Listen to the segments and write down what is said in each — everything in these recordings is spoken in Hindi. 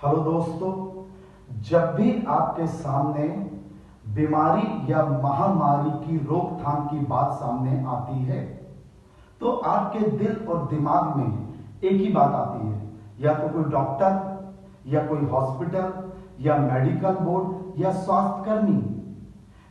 हेलो दोस्तों, जब भी आपके सामने बीमारी या महामारी की रोकथाम की बात सामने आती है तो आपके दिल और दिमाग में एक ही बात आती है, या तो कोई डॉक्टर या कोई हॉस्पिटल या मेडिकल बोर्ड या स्वास्थ्य कर्मी।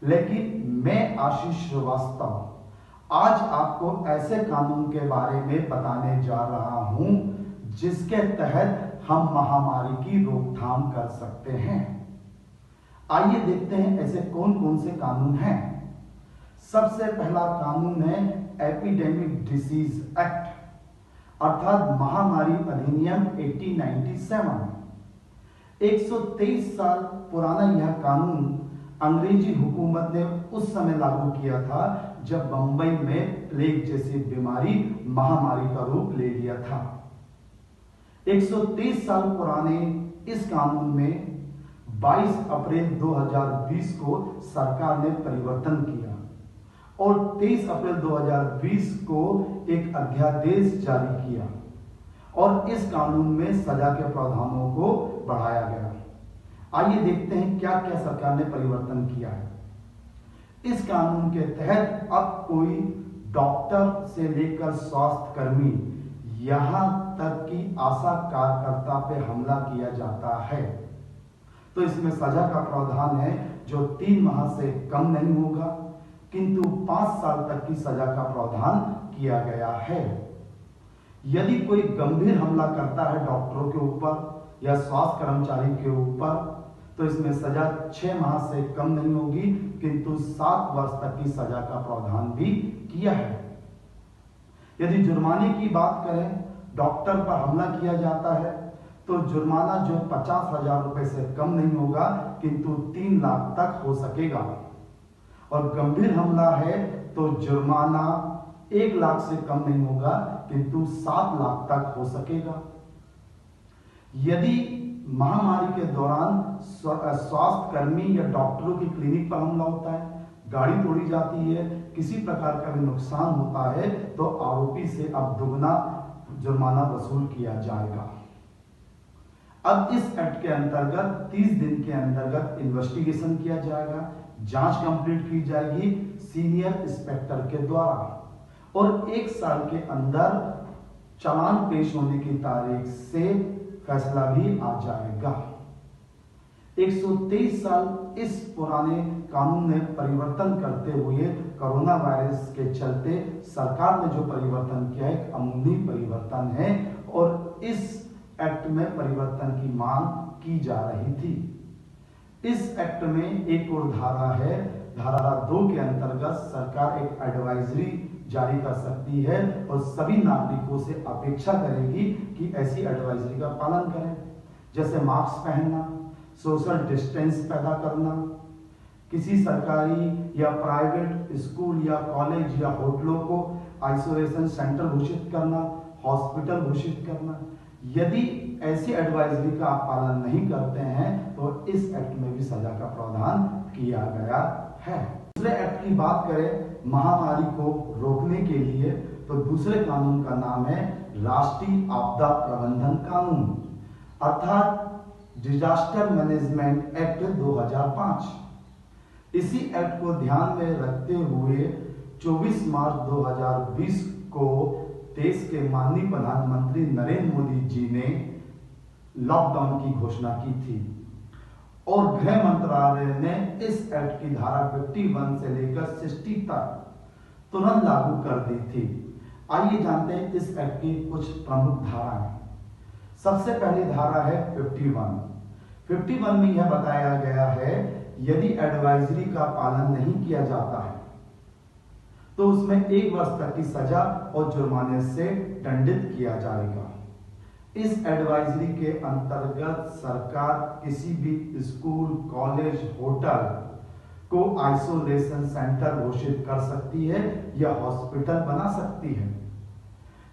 लेकिन मैं आशीष श्रीवास्तव आज आपको ऐसे कानून के बारे में बताने जा रहा हूं जिसके तहत हम महामारी की रोकथाम कर सकते हैं। आइए देखते हैं ऐसे कौन कौन से कानून हैं। सबसे पहला कानून है एपिडेमिक डिसीज एक्ट अर्थात महामारी अधिनियम 1897। 123 साल पुराना यह कानून अंग्रेजी हुकूमत ने उस समय लागू किया था जब बंबई में प्लेग जैसी बीमारी महामारी का रूप ले लिया था। 130 साल पुराने इस कानून में 22 अप्रैल 2020 को सरकार ने परिवर्तन किया और 23 अप्रैल 2020 को एक अध्यादेश जारी किया और इस कानून में सजा के प्रावधानों को बढ़ाया गया। आइए देखते हैं क्या क्या सरकार ने परिवर्तन किया है। इस कानून के तहत अब कोई डॉक्टर से लेकर स्वास्थ्य कर्मी यहां तक कि आशा कार्यकर्ता पे हमला किया जाता है तो इसमें सजा का प्रावधान है जो 3 माह से कम नहीं होगा, किंतु 5 साल तक की सजा का प्रावधान किया गया है। यदि कोई गंभीर हमला करता है डॉक्टरों के ऊपर या स्वास्थ्य कर्मचारी के ऊपर तो इसमें सजा 6 माह से कम नहीं होगी, किंतु 7 वर्ष तक की सजा का प्रावधान भी किया है। यदि जुर्माने की बात करें, डॉक्टर पर हमला किया जाता है तो जुर्माना जो 50,000 रुपए से कम नहीं होगा, किंतु 3 लाख तक हो सकेगा। और गंभीर हमला है तो जुर्माना 1 लाख से कम नहीं होगा, किंतु 7 लाख तक हो सकेगा। यदि महामारी के दौरान स्वास्थ्य कर्मी या डॉक्टरों की क्लिनिक पर हमला होता है, गाड़ी तोड़ी जाती है, किसी प्रकार का भी नुकसान होता है तो आरोपी से अब दुगना जुर्माना वसूल किया जाएगा। अब इस एक्ट के अंतर्गत 30 दिन के अंतर्गत इन्वेस्टिगेशन किया जाएगा, जांच कंप्लीट की जाएगी सीनियर इंस्पेक्टर के द्वारा और 1 साल के अंदर चालान पेश होने की तारीख से फैसला भी आ जाएगा। 123 साल इस पुराने कानून में परिवर्तन करते हुए कोरोना वायरस के चलते सरकार ने जो परिवर्तन किया है एक अमूल्य परिवर्तन है और इस एक्ट में परिवर्तन की मांग की जा रही थी। इस एक्ट में एक और धारा है, धारा 2 के अंतर्गत सरकार एक एडवाइजरी जारी कर सकती है और सभी नागरिकों से अपेक्षा करेगी कि ऐसी एडवाइजरी का पालन करें, जैसे मास्क पहनना, सोशल डिस्टेंस पैदा करना, किसी सरकारी या प्राइवेट स्कूल या कॉलेज या होटलों को आइसोलेशन सेंटर घोषित करना, हॉस्पिटल घोषित करना। यदि ऐसी एडवाइजरी का आप पालन नहीं करते हैं तो इस एक्ट में भी सजा का प्रावधान किया गया है। दूसरे एक्ट की बात करें महामारी को रोकने के लिए तो दूसरे कानून का नाम है राष्ट्रीय आपदा प्रबंधन कानून अर्थात डिजास्टर मैनेजमेंट एक्ट 2005। इसी एक्ट को ध्यान में रखते हुए 24 मार्च 2020 को देश के माननीय प्रधानमंत्री नरेंद्र मोदी जी ने लॉकडाउन की घोषणा की थी और गृह मंत्रालय ने इस एक्ट की धारा 51 से लेकर 60 तक तुरंत लागू कर दी थी। आइए जानते हैं इस एक्ट की कुछ प्रमुख धाराएं। सबसे पहली धारा है 51 में यह बताया गया है यदि एडवाइजरी का पालन नहीं किया जाता है तो उसमें 1 वर्ष तक की सजा और जुर्माने से दंडित किया जाएगा। इस एडवाइजरी के अंतर्गत सरकार किसी भी स्कूल, कॉलेज, होटल को आइसोलेशन सेंटर घोषित कर सकती है या हॉस्पिटल बना सकती है।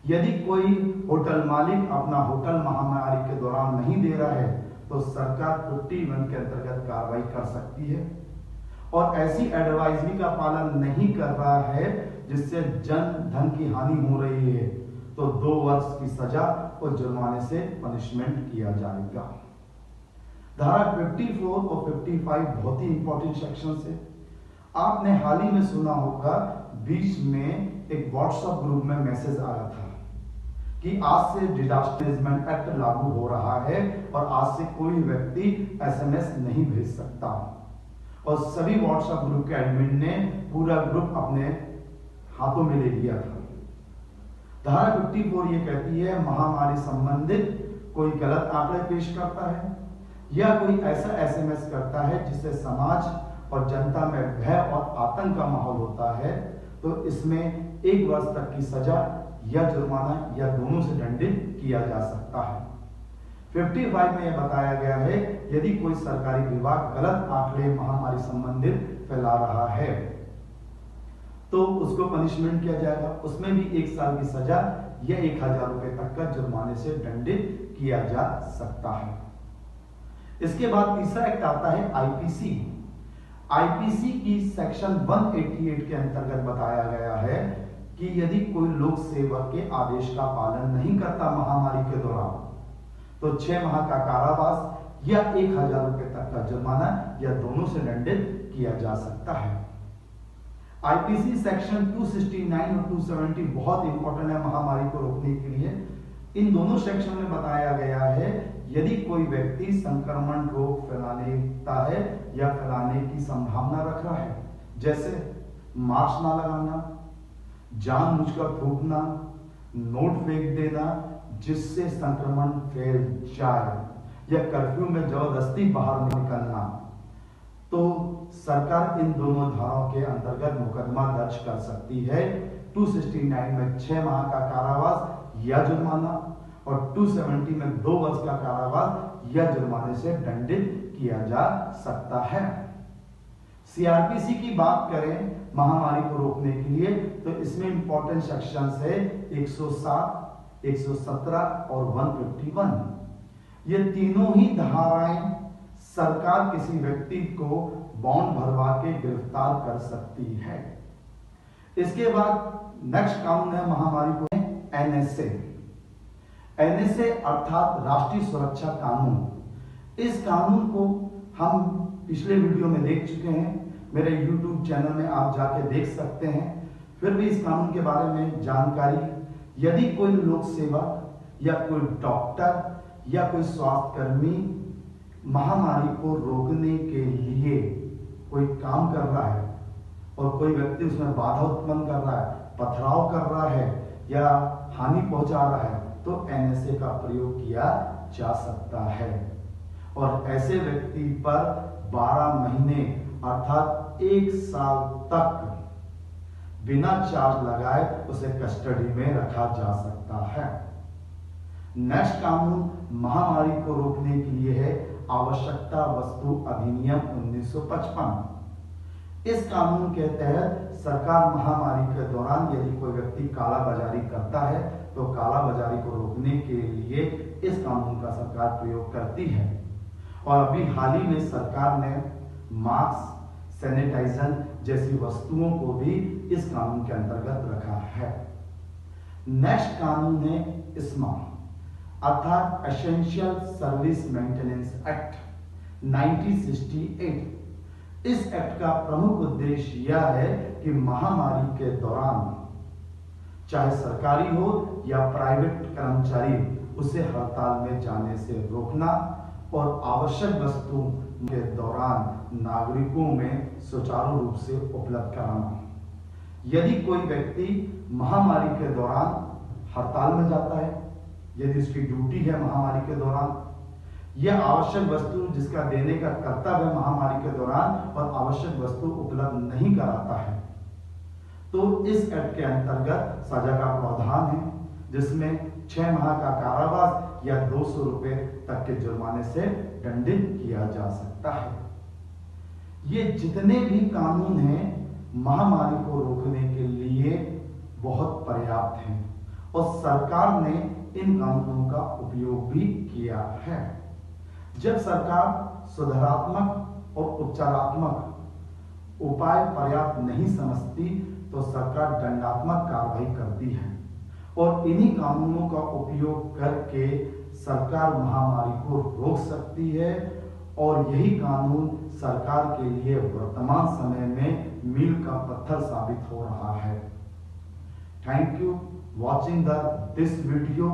यदि कोई होटल मालिक अपना होटल महामारी के दौरान नहीं दे रहा है तो सरकार 51 के अंतर्गत कार्रवाई कर सकती है और ऐसी एडवाइजरी का पालन नहीं कर रहा है जिससे जन धन की हानि हो रही है तो 2 वर्ष की सजा और जुर्माने से पनिशमेंट किया जाएगा। धारा 54 और 55 बहुत ही इंपॉर्टेंट सेक्शन है। आपने हाल ही में सुना होगा, बीच में एक व्हाट्सएप ग्रुप में मैसेज आया था कि आज से डिजास्टर मैनेजमेंट एक्ट लागू हो रहा है और आज से कोई व्यक्ति एसएमएस नहीं भेज सकता। और सभी व्हाट्सएप ग्रुप के एडमिन ने पूरा ग्रुप अपने हाथों में ले लिया था। धारा 54 ये कहती है, महामारी संबंधित कोई गलत आंकड़े पेश करता है या कोई ऐसा एसएमएस करता है जिससे समाज और जनता में भय और आतंक का माहौल होता है, तो इसमें 1 वर्ष तक की सजा या जुर्माना या दोनों से दंडित किया जा सकता है। 55 में यह बताया गया है, यदि कोई सरकारी विभाग गलत आंकड़े महामारी संबंधित फैला रहा है तो उसको पनिशमेंट किया जाएगा। उसमें भी 1 साल की सजा या 1000 रुपए तक का जुर्माने से दंडित किया जा सकता है। इसके बाद तीसरा एक्ट आता है आईपीसी। आईपीसी की सेक्शन 188 के अंतर्गत बताया गया है कि यदि कोई लोक सेवक के आदेश का पालन नहीं करता महामारी के दौरान, तो 6 माह का कारावास या 1000 रुपए तक का जुर्माना या दोनों से दंडित किया जा सकता है। आईपीसी सेक्शन 269 और 270 बहुत इंपॉर्टेंट है महामारी को रोकने के लिए। इन दोनों सेक्शन में बताया गया है, यदि कोई व्यक्ति संक्रमण रोग फैलाता है या फैलाने की संभावना रख रहा है, जैसे मास्क ना लगाना, जानबूझकर थूकना, नोट फेंक देना जिससे संक्रमण फैल जाए, या कर्फ्यू में जबरदस्ती बाहर निकलना, तो सरकार इन दोनों धाराओं के अंतर्गत मुकदमा दर्ज कर सकती है। 269 में 6 माह का कारावास या जुर्माना और 270 में 2 वर्ष का कारावास या जुर्माने से दंडित किया जा सकता है। सीआरपीसी की बात करें महामारी को रोकने के लिए, तो इसमें इंपॉर्टेंट सेक्शंस है 107, 117 और 151। ये तीनों ही धाराएं सरकार किसी व्यक्ति को बॉन्ड भरवा के गिरफ्तार कर सकती है। इसके बाद नेक्स्ट कानून है महामारी को एनएसए। एनएसए अर्थात राष्ट्रीय सुरक्षा कानून। इस कानून को हम पिछले वीडियो में देख चुके हैं, मेरे YouTube चैनल में आप जाके देख सकते हैं। फिर भी इस कानून के बारे में जानकारी, यदि कोई लोक सेवक या कोई डॉक्टर या कोई स्वास्थ्यकर्मी महामारी को रोकने के लिए कोई काम कर रहा है और कोई व्यक्ति उसमें बाधा उत्पन्न कर रहा है, पथराव कर रहा है या हानि पहुंचा रहा है, तो एनएसए का प्रयोग किया जा सकता है। और ऐसे व्यक्ति पर 12 महीने अर्थात 1 साल तक बिना चार्ज लगाए उसे कस्टडी में रखा जा सकता है। नेक्स्ट कानून महामारी को रोकने के लिए है आवश्यकता वस्तु अधिनियम 1955। इस कानून के तहत सरकार महामारी के दौरान यदि कोई व्यक्ति काला बाजारी करता है तो काला बाजारी को रोकने के लिए इस कानून का सरकार प्रयोग करती है। और अभी हाल ही में सरकार ने मास्क, सैनिटाइजर जैसी वस्तुओं को भी इस कानून के अंतर्गत रखा है। नेक्स्ट कानून है इस्मा अर्थात एसेंशियल सर्विस मेंटेनेंस एक्ट 1968। इस एक्ट का प्रमुख उद्देश्य यह है कि महामारी के दौरान चाहे सरकारी हो या प्राइवेट कर्मचारी उसे हड़ताल में जाने से रोकना और आवश्यक वस्तुओं के दौरान नागरिकों में सुचारू रूप से उपलब्ध कराना। यदि कोई व्यक्ति महामारी के दौरान हड़ताल में जाता है, यदि उसकी ड्यूटी है महामारी के दौरान, यह आवश्यक वस्तु जिसका देने का कर्तव्य है महामारी के दौरान और आवश्यक वस्तु उपलब्ध नहीं कराता है, तो इस एक्ट के अंतर्गत सजा का प्रावधान है, जिसमें 6 माह का कारावास या 200 रुपए तक के जुर्माने से दंडित किया जा सकता है। ये जितने भी कानून हैं महामारी को रोकने के लिए बहुत पर्याप्त हैं और सरकार ने इन कानूनों का उपयोग भी किया है। जब सरकार सुधारात्मक और उपचारात्मक उपाय पर्याप्त नहीं समझती तो सरकार दंडात्मक कार्रवाई करती है और इन्हीं कानूनों का उपयोग करके सरकार महामारी को रोक सकती है और यही कानून सरकार के लिए वर्तमान समय में मील का पत्थर साबित हो रहा है। Thank you watching this video.